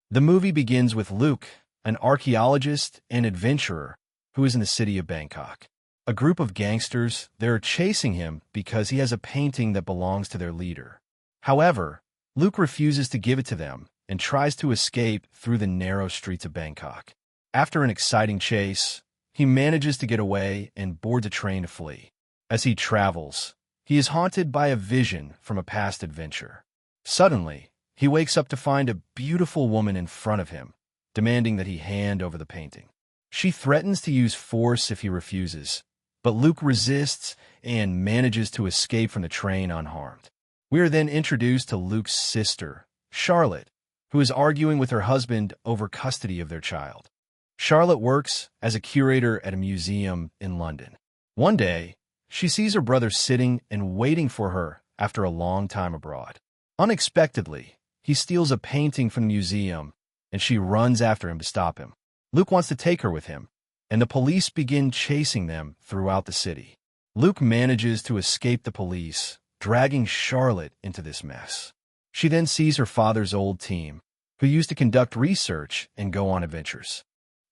The movie begins with Luke, an archaeologist and adventurer who is in the city of Bangkok. A group of gangsters, they're chasing him because he has a painting that belongs to their leader. However, Luke refuses to give it to them and tries to escape through the narrow streets of Bangkok. After an exciting chase, he manages to get away and boards a train to flee. As he travels, he is haunted by a vision from a past adventure. Suddenly, he wakes up to find a beautiful woman in front of him, demanding that he hand over the painting. She threatens to use force if he refuses, but Luke resists and manages to escape from the train unharmed. We are then introduced to Luke's sister, Charlotte, who is arguing with her husband over custody of their child. Charlotte works as a curator at a museum in London. One day, she sees her brother sitting and waiting for her after a long time abroad. Unexpectedly, he steals a painting from the museum, and she runs after him to stop him. Luke wants to take her with him, and the police begin chasing them throughout the city. Luke manages to escape the police, dragging Charlotte into this mess. She then sees her father's old team, who used to conduct research and go on adventures.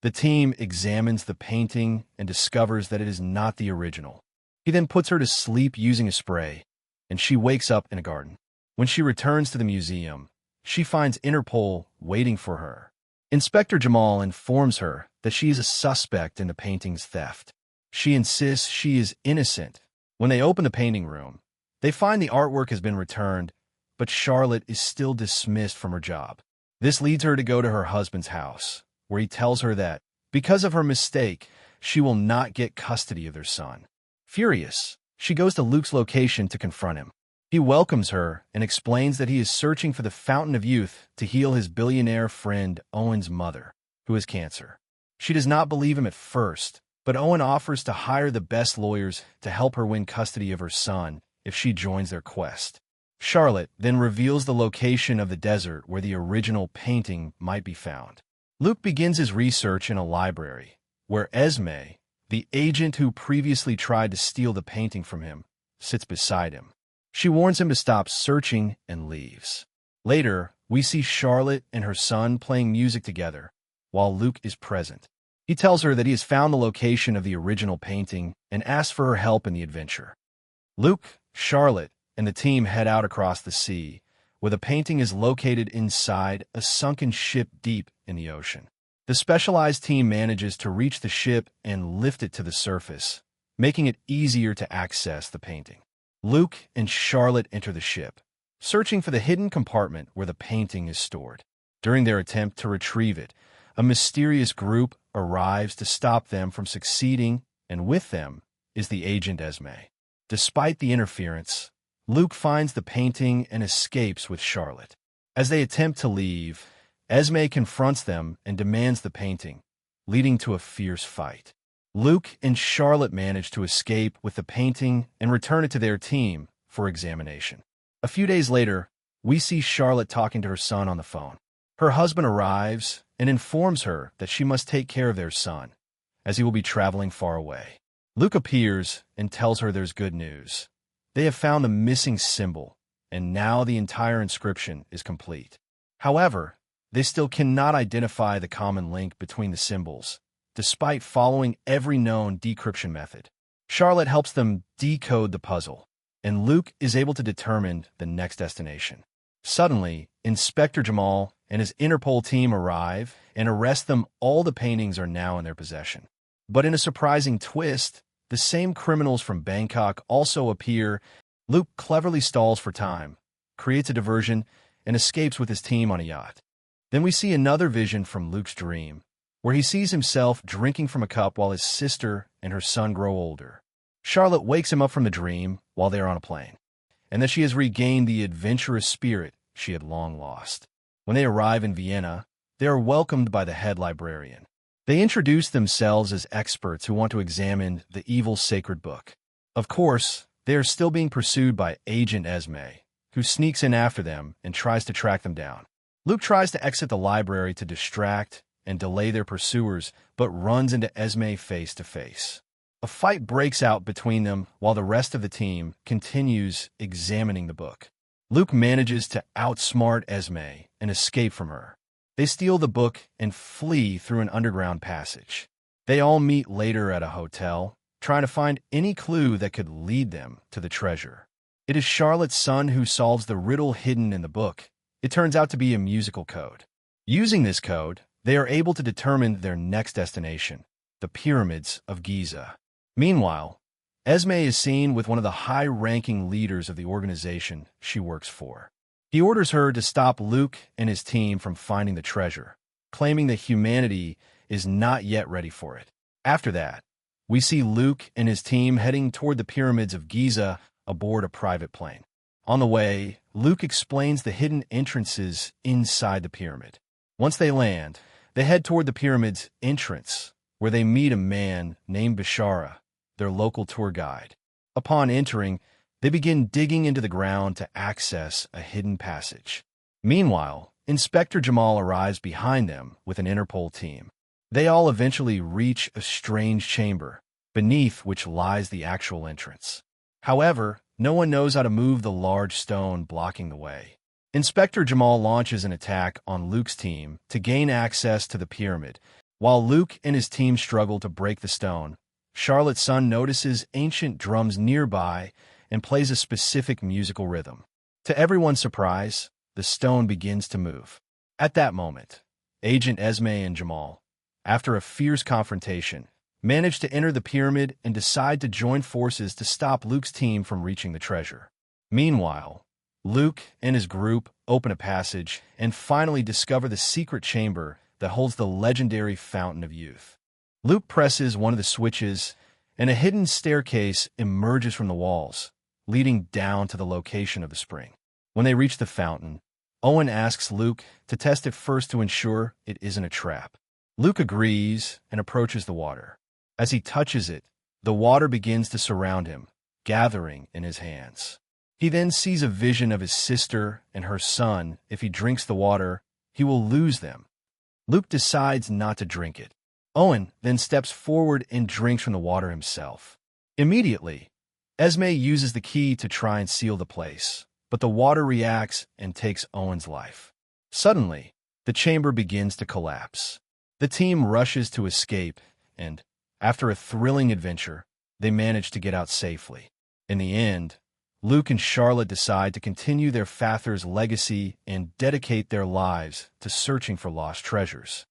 The team examines the painting and discovers that it is not the original. He then puts her to sleep using a spray, and she wakes up in a garden. When she returns to the museum, she finds Interpol waiting for her. Inspector Jamal informs her that she is a suspect in the painting's theft. She insists she is innocent. When they open the painting room, they find the artwork has been returned, but Charlotte is still dismissed from her job. This leads her to go to her husband's house, where he tells her that, because of her mistake, she will not get custody of their son. Furious, she goes to Luke's location to confront him. He welcomes her and explains that he is searching for the Fountain of Youth to heal his billionaire friend Owen's mother, who has cancer. She does not believe him at first, but Owen offers to hire the best lawyers to help her win custody of her son if she joins their quest. Charlotte then reveals the location of the desert where the original painting might be found. Luke begins his research in a library, where Esme, the agent who previously tried to steal the painting from him, sits beside him. She warns him to stop searching and leaves. Later, we see Charlotte and her son playing music together, while Luke is present. He tells her that he has found the location of the original painting and asks for her help in the adventure. Luke, Charlotte, and the team head out across the sea, where the painting is located inside a sunken ship deep in the ocean. The specialized team manages to reach the ship and lift it to the surface, making it easier to access the painting. Luke and Charlotte enter the ship, searching for the hidden compartment where the painting is stored. During their attempt to retrieve it, a mysterious group arrives to stop them from succeeding, and with them is the agent Esme. Despite the interference, Luke finds the painting and escapes with Charlotte. As they attempt to leave, Esme confronts them and demands the painting, leading to a fierce fight. Luke and Charlotte manage to escape with the painting and return it to their team for examination. A few days later, we see Charlotte talking to her son on the phone. Her husband arrives and informs her that she must take care of their son, as he will be traveling far away. Luke appears and tells her there's good news. They have found the missing symbol, and now the entire inscription is complete. However, they still cannot identify the common link between the symbols, despite following every known decryption method. Charlotte helps them decode the puzzle, and Luke is able to determine the next destination. Suddenly, Inspector Jamal and his Interpol team arrive and arrest them. All the paintings are now in their possession. But in a surprising twist, the same criminals from Bangkok also appear. Luke cleverly stalls for time, creates a diversion, and escapes with his team on a yacht. Then we see another vision from Luke's dream, where he sees himself drinking from a cup while his sister and her son grow older. Charlotte wakes him up from the dream while they are on a plane, and that she has regained the adventurous spirit she had long lost. When they arrive in Vienna, they are welcomed by the head librarian. They introduce themselves as experts who want to examine the evil sacred book. Of course, they are still being pursued by Agent Esme, who sneaks in after them and tries to track them down. Luke tries to exit the library to distract and delay their pursuers, but runs into Esme face to face. A fight breaks out between them while the rest of the team continues examining the book. Luke manages to outsmart Esme and escape from her. They steal the book and flee through an underground passage. They all meet later at a hotel, trying to find any clue that could lead them to the treasure. It is Charlotte's son who solves the riddle hidden in the book. It turns out to be a musical code. Using this code, they are able to determine their next destination, the pyramids of Giza. Meanwhile, Esme is seen with one of the high-ranking leaders of the organization she works for. He orders her to stop Luke and his team from finding the treasure, claiming that humanity is not yet ready for it. After that, we see Luke and his team heading toward the pyramids of Giza aboard a private plane. On the way, Luke explains the hidden entrances inside the pyramid. Once they land, they head toward the pyramid's entrance, where they meet a man named Bashara, their local tour guide. Upon entering, they begin digging into the ground to access a hidden passage. Meanwhile, Inspector Jamal arrives behind them with an Interpol team. They all eventually reach a strange chamber, beneath which lies the actual entrance. However, no one knows how to move the large stone blocking the way. Inspector Jamal launches an attack on Luke's team to gain access to the pyramid. While Luke and his team struggle to break the stone, Charlotte's son notices ancient drums nearby and plays a specific musical rhythm. To everyone's surprise, the stone begins to move. At that moment, Agent Esme and Jamal, after a fierce confrontation, manage to enter the pyramid and decide to join forces to stop Luke's team from reaching the treasure. Meanwhile, Luke and his group open a passage and finally discover the secret chamber that holds the legendary Fountain of Youth. Luke presses one of the switches, and a hidden staircase emerges from the walls, leading down to the location of the spring. When they reach the fountain, Owen asks Luke to test it first to ensure it isn't a trap. Luke agrees and approaches the water. As he touches it, the water begins to surround him, gathering in his hands. He then sees a vision of his sister and her son. If he drinks the water, he will lose them. Luke decides not to drink it. Owen then steps forward and drinks from the water himself. Immediately, Esme uses the key to try and seal the place, but the water reacts and takes Owen's life. Suddenly, the chamber begins to collapse. The team rushes to escape, and, after a thrilling adventure, they manage to get out safely. In the end, Luke and Charlotte decide to continue their father's legacy and dedicate their lives to searching for lost treasures.